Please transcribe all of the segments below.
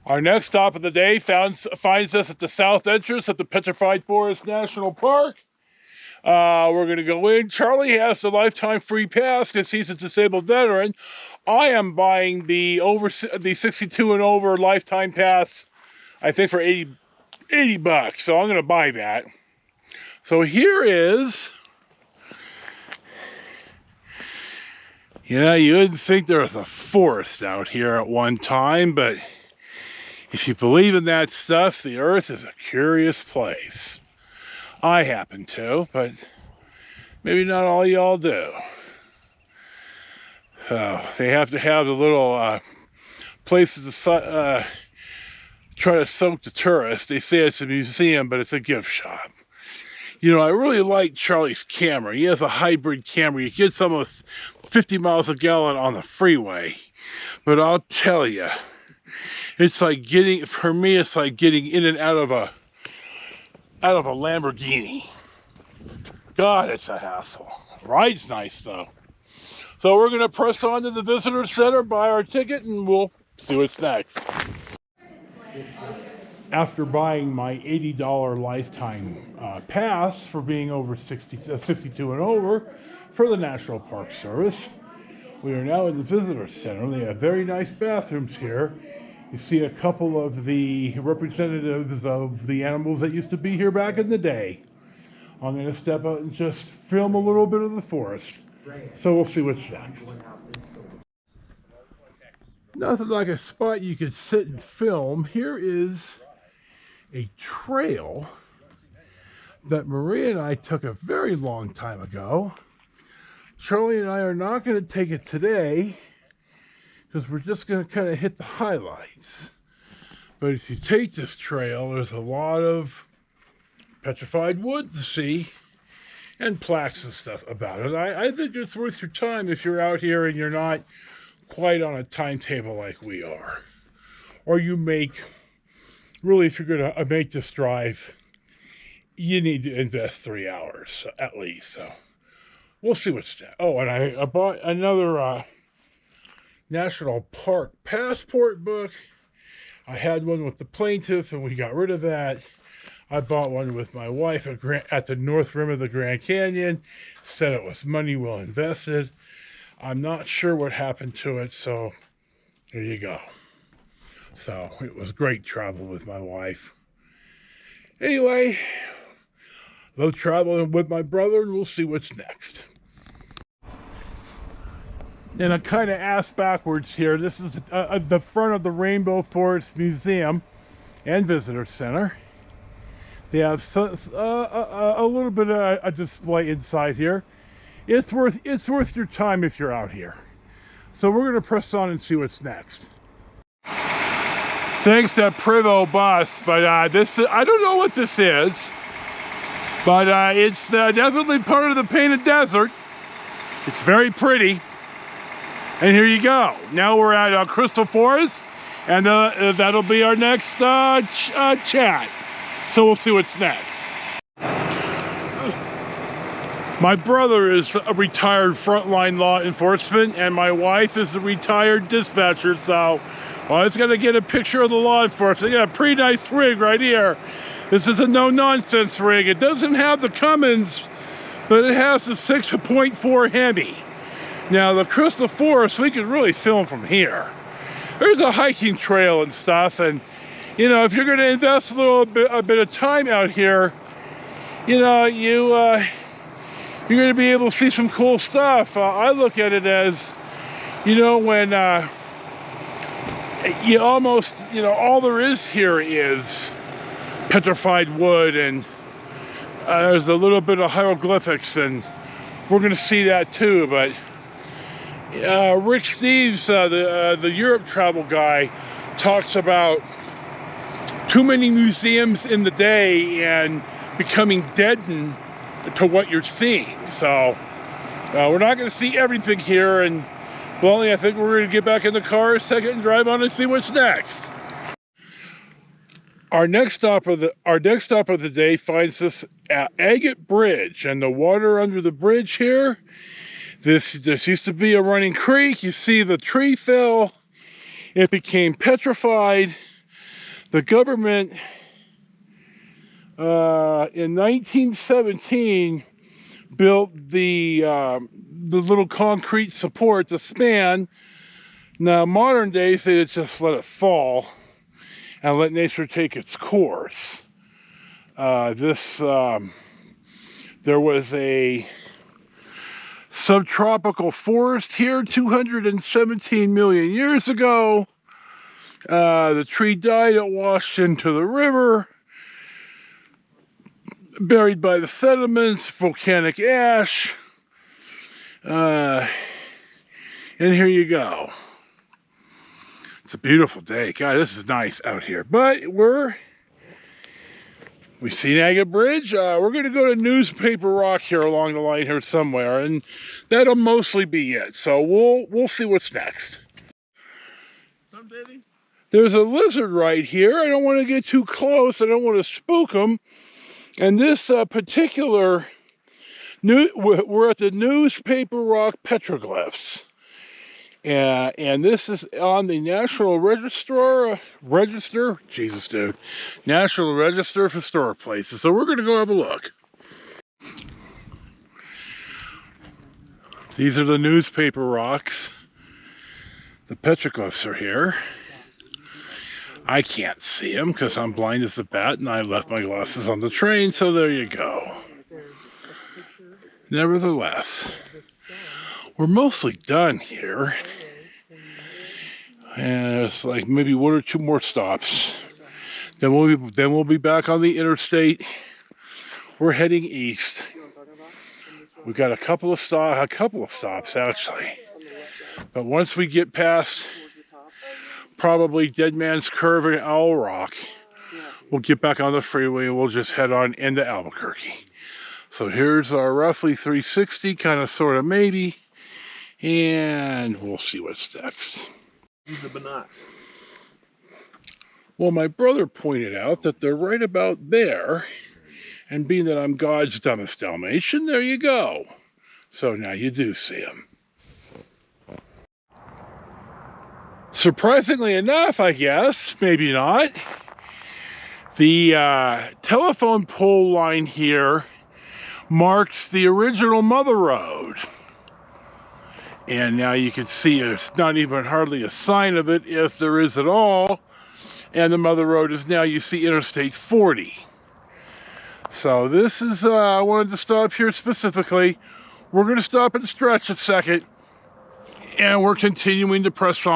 Our next stop of the day finds us at the south entrance of the Petrified Forest National Park. We're going to go in. Charlie has the lifetime free pass because he's a disabled veteran. I am buying the 62 and over lifetime pass, I think for 80 bucks. So I'm going to buy that. So here is, yeah, you wouldn't think there was a forest out here at one time, but if you believe in that stuff, the earth is a curious place. I happen to, but maybe not all y'all do. So they have to have the little places to try to soak the tourists. They say it's a museum, but it's a gift shop. You know, I really like Charlie's camera. He has a hybrid camera. He gets almost 50 miles a gallon on the freeway. But I'll tell you, it's like for me, it's like getting in and out of a Lamborghini. God, it's a hassle. Ride's nice though. So we're gonna press on to the visitor center, buy our ticket, and we'll see what's next. After buying my $80 lifetime pass for being over 62 and over for the National Park Service, we are now in the visitor center. They have very nice bathrooms here. You see a couple of the representatives of the animals that used to be here back in the day. I'm going to step out and just film a little bit of the forest. So we'll see what's next. Nothing like a spot you could sit and film. Here is a trail that Maria and I took a very long time ago. Charlie and I are not going to take it today because we're just going to kind of hit the highlights. But if you take this trail, there's a lot of petrified wood to see and plaques and stuff about it. I think it's worth your time if you're out here and you're not quite on a timetable like we are. Or you really, if you're going to make this drive, you need to invest 3 hours at least. So we'll see what's next. Oh, and I bought another National Park passport book. I had one with the plaintiff and we got rid of that. I bought one with my wife at the north rim of the Grand Canyon. Said it was money well invested. I'm not sure what happened to it, so there you go. So it was great travel with my wife. Anyway, though traveling with my brother, and we'll see what's next. And I kind of ass backwards here. This is the front of the Rainbow Forest Museum and Visitor Center. They have a little bit of a display inside here. It's worth your time if you're out here. So we're going to press on and see what's next. Thanks to Privo Bus, but I don't know what this is, but it's definitely part of the Painted Desert. It's very pretty. And here you go. Now we're at Crystal Forest, and that'll be our next chat. So we'll see what's next. My brother is a retired frontline law enforcement, and my wife is a retired dispatcher, so I was going to get a picture of the law enforcement. They got a pretty nice rig right here. This is a no-nonsense rig. It doesn't have the Cummins, but it has the 6.4 Hemi. Now, the Crystal Forest, we can really film from here. There's a hiking trail and stuff, and, you know, if you're going to invest a bit of time out here, you know, you're going to be able to see some cool stuff. I look at it as, you know, when you almost, you know, all there is here is petrified wood, and there's a little bit of hieroglyphics, and we're going to see that too. But Rick Steves, the Europe travel guy, talks about too many museums in the day and becoming deadened to what you're seeing. So we're not going to see everything here, and well, I think we're going to get back in the car a second and drive on and see what's next. Our next stop of the day finds us at Agate Bridge, and the water under the bridge here. This used to be a running creek. You see the tree fell. It became petrified. The government in 1917 built the little concrete support, the span. Now, modern days, they just let it fall and let nature take its course. There was a subtropical forest here 217 million years ago. The tree died, it washed into the river, buried by the sediments, volcanic ash. And here you go. It's a beautiful day. God, this is nice out here. But we've seen Agate Bridge. We're going to go to Newspaper Rock here along the line here somewhere, and that'll mostly be it. So we'll see what's next. There's a lizard right here. I don't want to get too close. I don't want to spook them. And this particular, we're at the Newspaper Rock petroglyphs. And this is on the National Register, Jesus dude, National Register of Historic Places. So we're going to go have a look. These are the Newspaper Rocks. The petroglyphs are here. I can't see them because I'm blind as a bat and I left my glasses on the train, so there you go. Nevertheless, we're mostly done here. And it's like maybe one or two more stops. Then we'll be back on the interstate. We're heading east. We've got a couple of stops actually. But once we get past probably Dead Man's Curve and Owl Rock, we'll get back on the freeway and we'll just head on into Albuquerque. So here's our roughly 360, kind of, sort of, maybe, and we'll see what's next. Well, my brother pointed out that they're right about there, and being that I'm God's dumbest Dalmatian, there you go. So now you do see them. Surprisingly enough, I guess, maybe not, the telephone pole line here marks the original Mother Road. And now you can see there's not even hardly a sign of it, if there is at all. And the Mother Road is now, you see, Interstate 40. So this is, I wanted to stop here specifically. We're going to stop and stretch a second. And we're continuing to press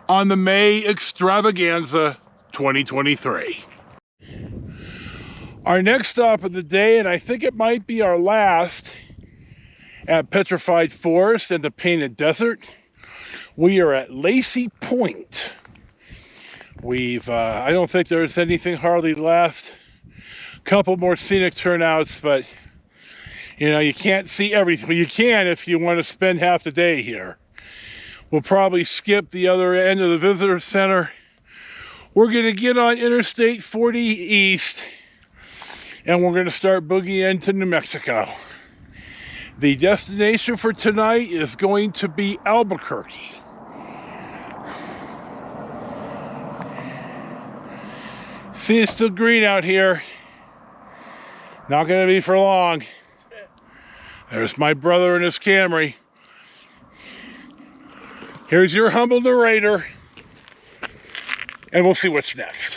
on the May Extravaganza 2023. Our next stop of the day, and I think it might be our last, at Petrified Forest and the Painted Desert. We are at Lacey Point. I don't think there's anything hardly left. A couple more scenic turnouts, but you know, you can't see everything. Well, you can if you want to spend half the day here. We'll probably skip the other end of the visitor center. We're going to get on Interstate 40 East, and we're going to start boogieing into New Mexico. The destination for tonight is going to be Albuquerque. See, it's still green out here. Not going to be for long. There's my brother and his Camry. Here's your humble narrator, and we'll see what's next.